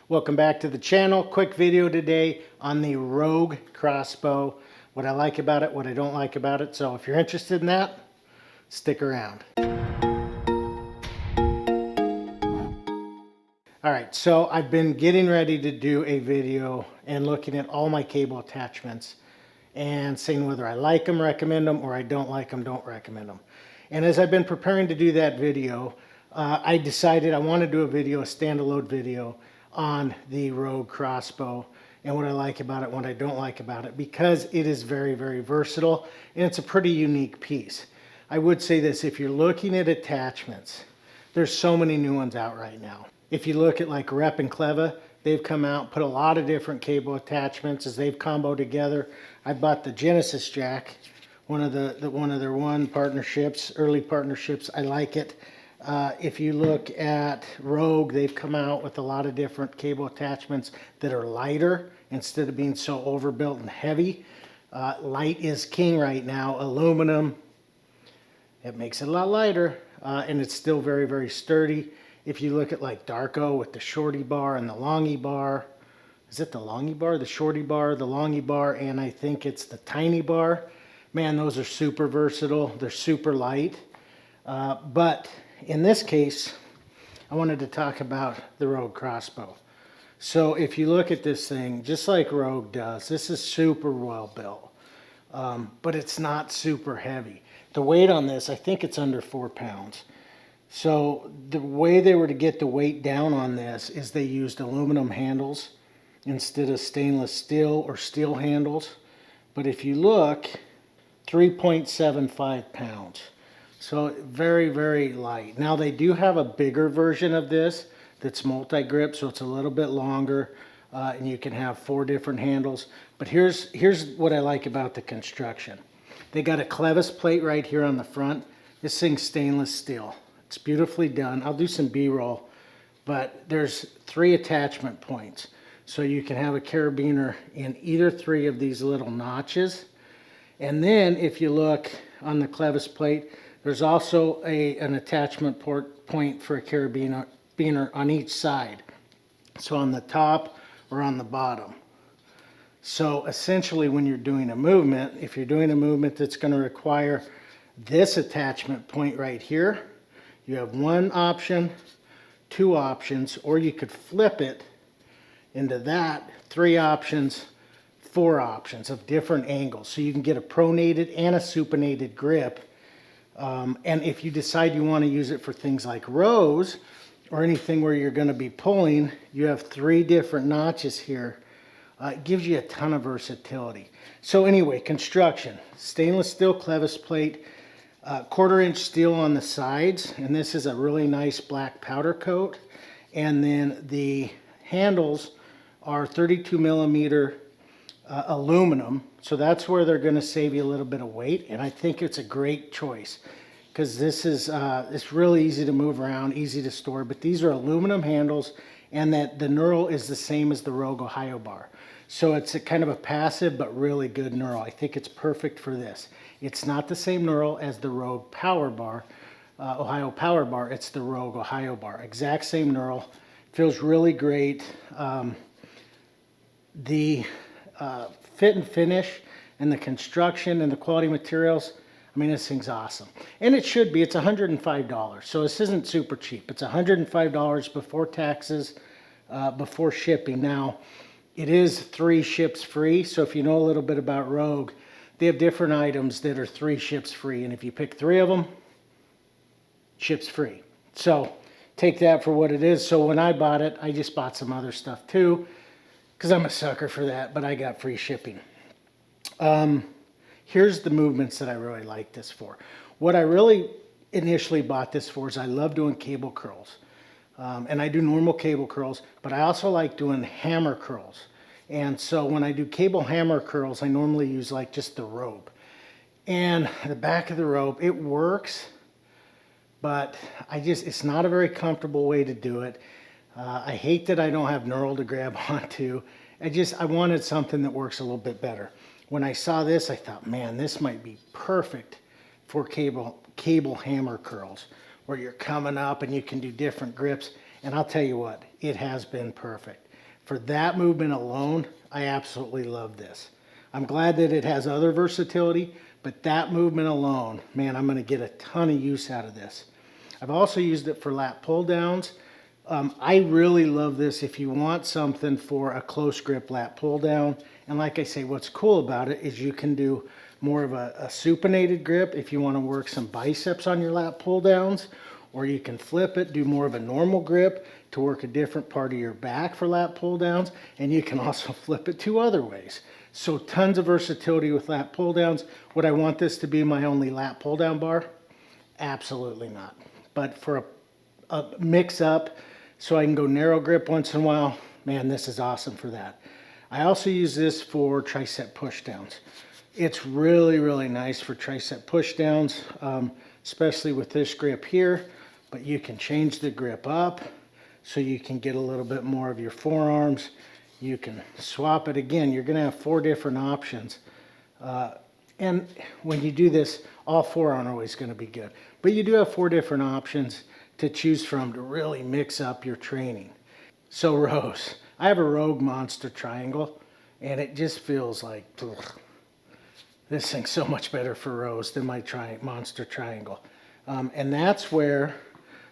Welcome back to the channel. Quick video today on the Rogue crossbow. What I like about it, what I don't like about it. So if you're interested in that, stick around. Alright, so I've been getting ready to do a video and looking at all my cable attachments and saying whether I like them, recommend them, or I don't like them, don't recommend them. And as I've been preparing to do that video, I decided I want to do a video, a standalone video on the Rogue crossbow and what I like about it, what I don't like about it, because it is very, very versatile and it's a pretty unique piece. I would say this, if you're looking at attachments, there's so many new ones out right now. If you look at like Rep and Cleva, they've come out, put a lot of different cable attachments as they've comboed together. I bought the Genesis jack, one of their partnerships, early partnerships. I like it. If you look at Rogue, they've come out with a lot of different cable attachments that are lighter instead of being so overbuilt and heavy. Light is king right now. Aluminum, it makes it a lot lighter, and it's still very, very sturdy. If you look at like Darko with the shorty bar and the longy bar, is it the longy bar, the shorty bar, the longy bar, and I think it's the tiny bar. Man, those are super versatile. They're super light. But in this case, I wanted to talk about the Rogue crossbow. So if you look at this thing, just like Rogue does, this is super well built, but it's not super heavy. The weight on this, I think it's under 4 pounds. So the way they were to get the weight down on this is they used aluminum handles instead of stainless steel or steel handles. But if you look, 3.75 pounds. So very, very light. Now they do have a bigger version of this that's multi-grip, so it's a little bit longer, and you can have 4 different handles. But here's what I like about the construction. They got a clevis plate right here on the front. This thing's stainless steel. It's beautifully done. I'll do some B-roll, but there's 3 attachment points. So you can have a carabiner in either 3 of these little notches. And then if you look on the clevis plate, there's also an attachment point for a carabiner on each side. So on the top or on the bottom. So essentially when you're doing a movement, if you're doing a movement that's going to require this attachment point right here, you have 1 option, 2 options, or you could flip it into that, 3 options, 4 options of different angles. So you can get a pronated and a supinated grip. And if you decide you want to use it for things like rows or anything where you're going to be pulling, you have 3 different notches here. It gives you a ton of versatility. So anyway, construction, stainless steel clevis plate, 1/4 inch steel on the sides, and this is a really nice black powder coat. And then the handles are 32 millimeter aluminum, so that's where they're going to save you a little bit of weight, and I think it's a great choice because this is it's really easy to move around, easy to store. But these are aluminum handles, and that the knurl is the same as the Rogue Ohio bar. So it's a kind of a passive but really good knurl. I think it's perfect for this. It's not the same knurl as the Rogue Power Bar, Ohio Power Bar. It's the Rogue Ohio Bar. Exact same knurl. Feels really great. The fit and finish and the construction and the quality materials, I mean, this thing's awesome. And it should be. It's $105. So this isn't super cheap. It's $105 before taxes, before shipping. Now, it is 3 ships free. So if you know a little bit about Rogue, they have different items that are 3 ships free. And if you pick 3 of them, ships free. So take that for what it is. So when I bought it, I just bought some other stuff too, because I'm a sucker for that, but I got free shipping. Here's the movements that I really like this for. What I really initially bought this for is I love doing cable curls. And I do normal cable curls, but I also like doing hammer curls. And so when I do cable hammer curls, I normally use like just the rope. And the back of the rope, it works, but it's not a very comfortable way to do it. I hate that I don't have knurl to grab onto. I wanted something that works a little bit better. When I saw this, I thought, man, this might be perfect for cable hammer curls, where you're coming up and you can do different grips. And I'll tell you what, it has been perfect. For that movement alone, I absolutely love this. I'm glad that it has other versatility, but that movement alone, man, I'm going to get a ton of use out of this. I've also used it for lat pull downs. I really love this if you want something for a close grip lat pull down. And like I say, what's cool about it is you can do more of a supinated grip if you want to work some biceps on your lat pull downs, or you can flip it, do more of a normal grip to work a different part of your back for lat pull downs, and you can also flip it two other ways. So tons of versatility with lat pull downs. Would I want this to be my only lat pull down bar? Absolutely not. But for a mix up, so I can go narrow grip once in a while, man, this is awesome for that. I also use this for tricep push downs. It's really, really nice for tricep push downs, especially with this grip here, but you can change the grip up so you can get a little bit more of your forearms. You can swap it again. You're going to have 4 different options. And when you do this, all 4 aren't always going to be good. But you do have 4 different options to choose from to really mix up your training. So Rose, I have a Rogue Monster Triangle, and it just feels like, ugh, this thing's so much better for Rose than my Monster Triangle. And that's where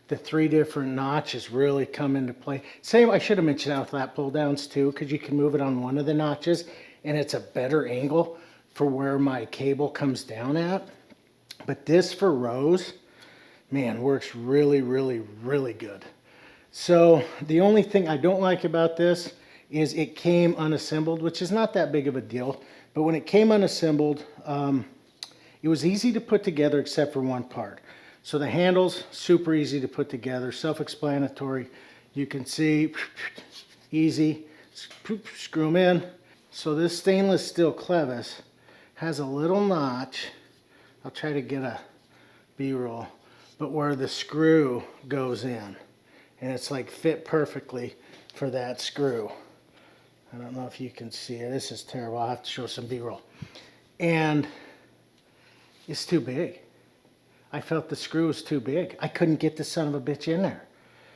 the 3 different notches really come into play. Same, I should have mentioned that with lat pull downs too, because you can move it on one of the notches, and it's a better angle for where my cable comes down at. But this for Rose, man, works really, really, really good. So the only thing I don't like about this is it came unassembled, which is not that big of a deal. But when it came unassembled, it was easy to put together except for one part. So the handles, super easy to put together, self-explanatory. You can see, easy, screw them in. So this stainless steel clevis has a little notch. I'll try to get a B-roll, but where the screw goes in. And it's like fit perfectly for that screw. I don't know if you can see it. This is terrible. I'll have to show some B-roll. And it's too big. I felt the screw was too big. I couldn't get the son of a bitch in there.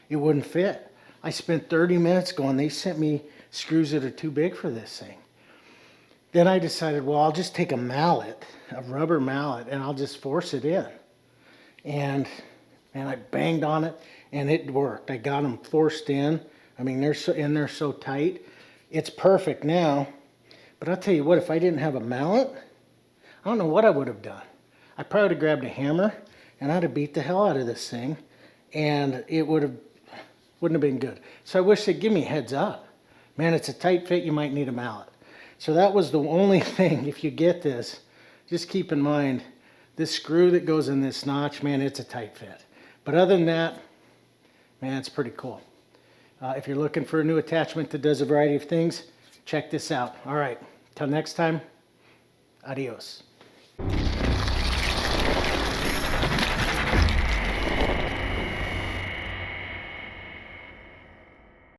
It wouldn't fit. I spent 30 minutes going, they sent me screws that are too big for this thing. Then I decided, well, I'll just take a mallet, a rubber mallet, and I'll just force it in. And I banged on it, and it worked. I got them forced in. I mean, they're so in there so tight. It's perfect now. But I'll tell you what, if I didn't have a mallet, I don't know what I would have done. I probably would have grabbed a hammer, and I'd have beat the hell out of this thing, and it wouldn't have been good. So I wish they'd give me a heads up. Man, it's a tight fit, you might need a mallet. So that was the only thing, if you get this, just keep in mind, this screw that goes in this notch, man, it's a tight fit. But other than that, man, it's pretty cool. If you're looking for a new attachment that does a variety of things, check this out. All right, till next time, adios.